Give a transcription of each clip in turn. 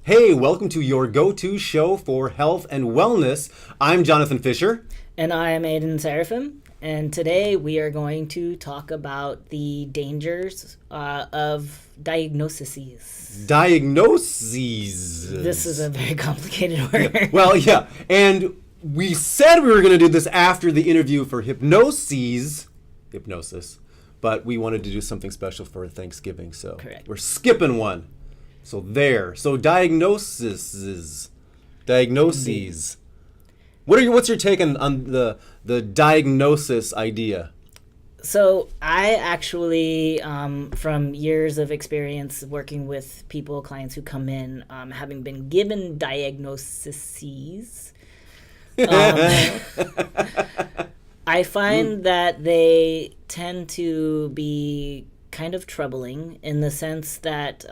Hey, welcome to your go-to show for health and wellness. I'm Jonathan Fisher. And I am Aiden Seraphim. And today we are going to talk about the dangers of diagnoses. Diagnoses. This is a very complicated word. Well, yeah. And we said we were going to do this after the interview for hypnosis, but we wanted to do something special for Thanksgiving, so Correct. We're skipping one. So there. So diagnoses. What's your take on the diagnosis idea? So I actually, from years of experience working with people, clients who come in, having been given diagnoses, I find that they tend to be kind of troubling in the sense that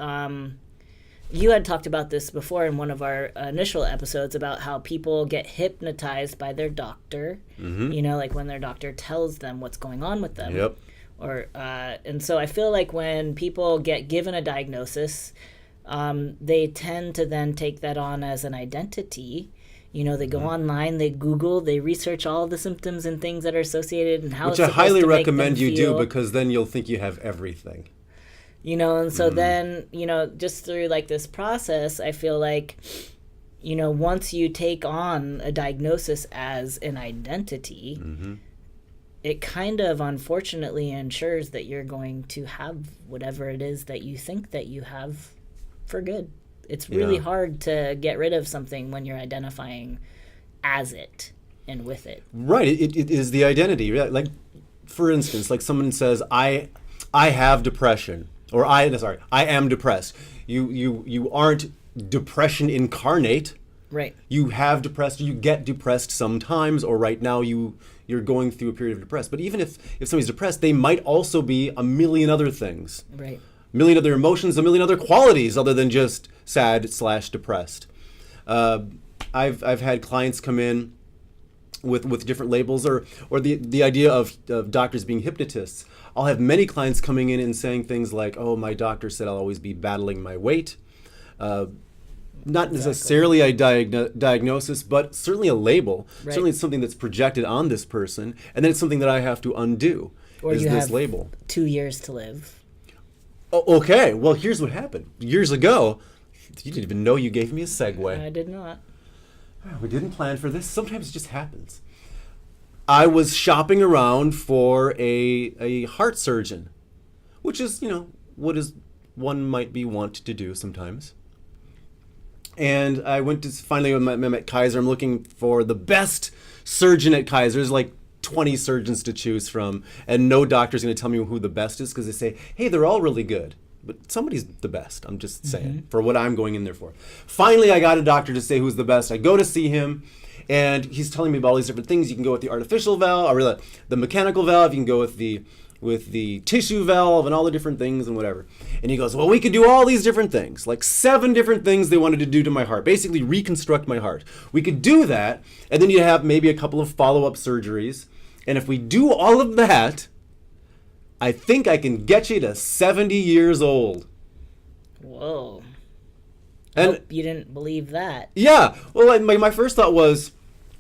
you had talked about this before in one of our initial episodes about how people get hypnotized by their doctor, like when their doctor tells them what's going on with them. Yep. And so I feel like when people get given a diagnosis, they tend to then take that on as an identity. They go online, they Google, they research all the symptoms and things that are associated and how Which it's I highly supposed to make recommend them you feel. do, because then you'll think you have everything. And so then, just through like this process, I feel like, once you take on a diagnosis as an identity, it kind of unfortunately ensures that you're going to have whatever it is that you think that you have for good. It's really hard to get rid of something when you're identifying as it and with it. Right. It is the identity. Like, for instance, like someone says, I have depression. Or I am depressed. You aren't depression incarnate. Right. You have depressed. You get depressed sometimes, or right now you're going through a period of depressed. But even if somebody's depressed, they might also be a million other things. Right. A million other emotions, a million other qualities other than just sad/depressed. I've had clients come in with different labels, or the idea of doctors being hypnotists. I'll have many clients coming in and saying things like, oh, my doctor said I'll always be battling my weight. Not necessarily a diagnosis, but certainly a label. Right. Certainly it's something that's projected on this person, and then it's something that I have to undo, Or is you this have label. 2 years to live. Oh, okay, well, here's what happened. Years ago, you didn't even know you gave me a segue. I did not. We didn't plan for this. Sometimes it just happens. I was shopping around for a heart surgeon, which is, what is one might be wont to do sometimes. And I went to finally I'm at Kaiser. I'm looking for the best surgeon at Kaiser. There's like 20 surgeons to choose from, and no doctor's going to tell me who the best is, because they say, hey, they're all really good. But somebody's the best. I'm just saying, for what I'm going in there for. Finally, I got a doctor to say who's the best. I go to see him, and he's telling me about all these different things. You can go with the artificial valve, or the mechanical valve. You can go with the tissue valve, and all the different things and whatever. And he goes, well, we could do all these different things, like 7 different things they wanted to do to my heart, basically reconstruct my heart. We could do that, and then you have maybe a couple of follow-up surgeries. And if we do all of that, I think I can get you to 70 years old. Whoa. And Hope you didn't believe that. yeah, well, my first thought was,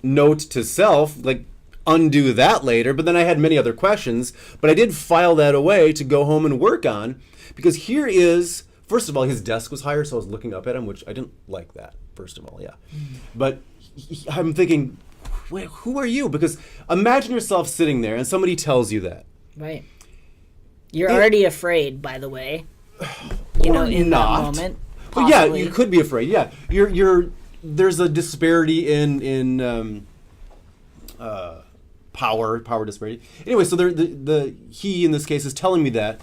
note to self, like, undo that later. But then I had many other questions. But I did file that away to go home and work on, because here is, first of all, his desk was higher, so I was looking up at him, which I didn't like that, first of all, yeah. But I'm thinking, wait, who are you? Because imagine yourself sitting there and somebody tells you that. Right. You're already afraid, by the way. Or In not. that moment. But yeah, possibly. you could be afraid. Yeah, you're. There's a disparity in power disparity. Anyway, so he in this case is telling me that,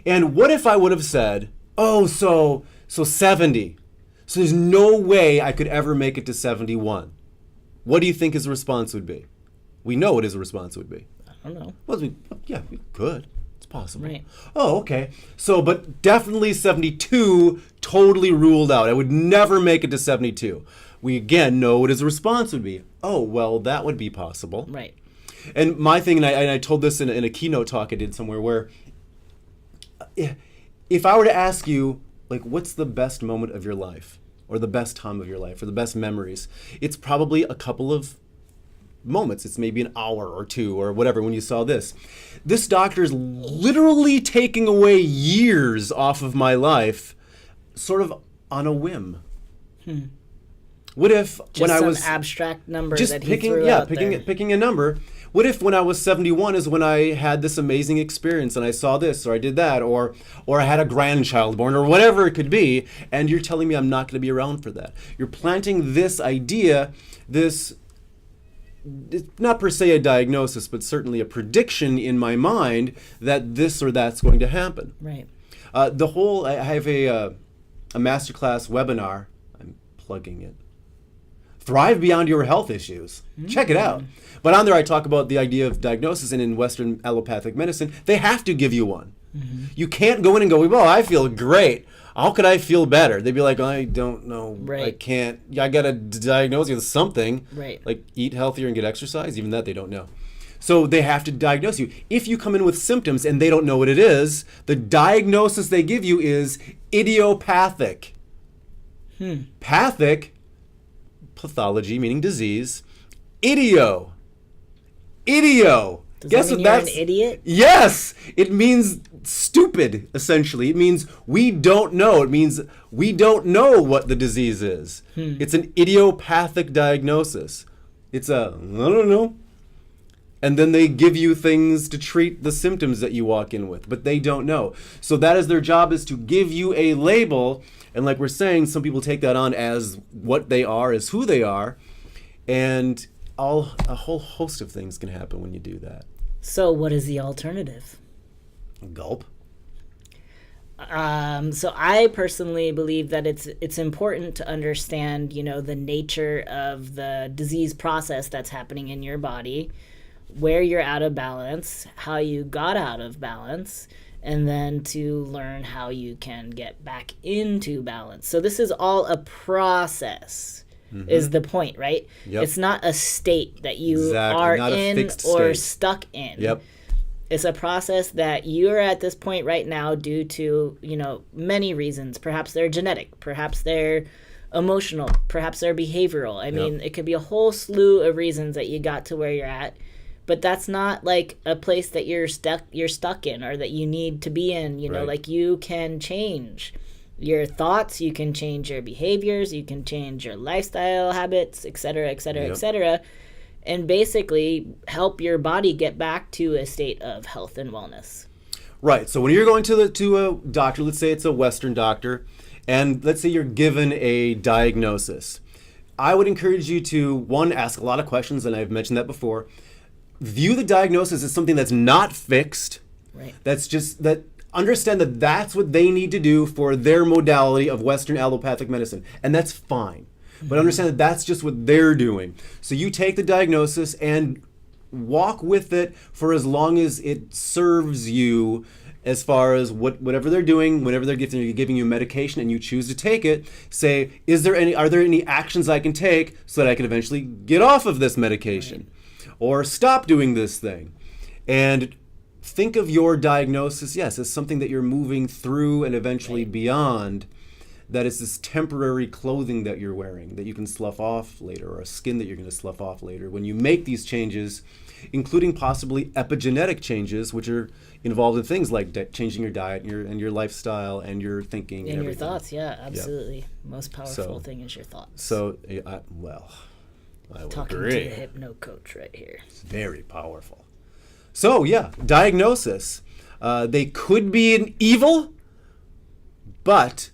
and what if I would have said, oh, so 70, so there's no way I could ever make it to 71. What do you think his response would be? We know what his response would be. I don't know. Well, we could. It's possible. Right. Oh, okay. So, but definitely 72, totally ruled out. I would never make it to 72. We, again, know what his response would be. Oh, well, that would be possible. Right. And my thing, and I told this in a keynote talk I did somewhere, where if I were to ask you, like, what's the best moment of your life? or the best time of your life or the best memories. It's probably a couple of moments. It's maybe an hour or two or whatever when you saw this. This doctor is literally taking away years off of my life sort of on a whim. What if Just when I some was abstract number just that he picking threw yeah out there. picking a number, what if when I was 71 is when I had this amazing experience and I saw this or I did that or I had a grandchild born or whatever it could be, and you're telling me I'm not going to be around for that? You're planting this idea, this, it's not per se a diagnosis, but certainly a prediction in my mind that this or that's going to happen. Right. I have a masterclass webinar. I'm plugging it. Thrive Beyond Your Health Issues. Check it out. But on there I talk about the idea of diagnosis, and in Western allopathic medicine, they have to give you one. You can't go in and go, well, I feel great. How could I feel better? They'd be like, I don't know. Right. I can't. I got to diagnose you with something. Right. Like eat healthier and get exercise. Even that they don't know. So they have to diagnose you. If you come in with symptoms and they don't know what it is, the diagnosis they give you is idiopathic. Pathic, pathology, meaning disease. Idio. Does Guess that mean what you're that's? an idiot? Yes, it means stupid, essentially. It means we don't know. It means we don't know what the disease is. It's an idiopathic diagnosis. It's a, I don't know. And then they give you things to treat the symptoms that you walk in with, but they don't know. So that is their job, is to give you a label. And like we're saying, some people take that on as what they are, as who they are. And a whole host of things can happen when you do that. So what is the alternative? Gulp. So I personally believe that it's important to understand, the nature of the disease process that's happening in your body, where you're out of balance, how you got out of balance, and then to learn how you can get back into balance. So this is all a process. Is the point, right? Yep. It's not a state that you Exactly, are not a in fixed or state. stuck in. Yep. It's a process that you're at this point right now due to, many reasons. Perhaps they're genetic, perhaps they're emotional, perhaps they're behavioral. I mean, it could be a whole slew of reasons that you got to where you're at. But that's not like a place that you're stuck in or that you need to be in, Right. like you can change your thoughts, you can change your behaviors, you can change your lifestyle habits, et cetera, et cetera, Yep. et cetera, and basically help your body get back to a state of health and wellness. Right. So when you're going to a doctor, let's say it's a Western doctor, and let's say you're given a diagnosis, I would encourage you to, one, ask a lot of questions, and I've mentioned that before. View the diagnosis as something that's not fixed. Right. That's just that. Understand that that's what they need to do for their modality of Western allopathic medicine, and that's fine. But understand that that's just what they're doing. So you take the diagnosis and walk with it for as long as it serves you, as far as whatever they're doing, whenever they're giving you medication and you choose to take it. Say, are there any actions I can take so that I can eventually get off of this medication, or stop doing this thing, and think of your diagnosis, yes, as something that you're moving through and eventually beyond. That it's this temporary clothing that you're wearing that you can slough off later, or a skin that you're going to slough off later. When you make these changes, including possibly epigenetic changes, which are involved in things like changing your diet and your lifestyle and your thinking And your everything. thoughts, yeah, absolutely. Most powerful thing is your thoughts. So, I would Talking agree. to the hypno coach right here. It's very powerful. So, yeah, diagnosis. They could be an evil, but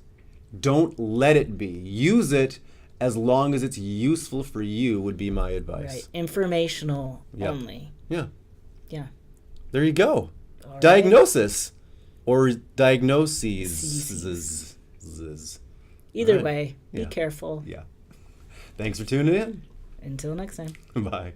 don't let it be. Use it as long as it's useful for you, would be my advice. Right. Informational Yeah. only. Yeah. Yeah. There you go. All right. Diagnosis. Or diagnoses. Either Right. way, be Yeah. careful. Yeah. Thanks for tuning in. Until next time. Bye.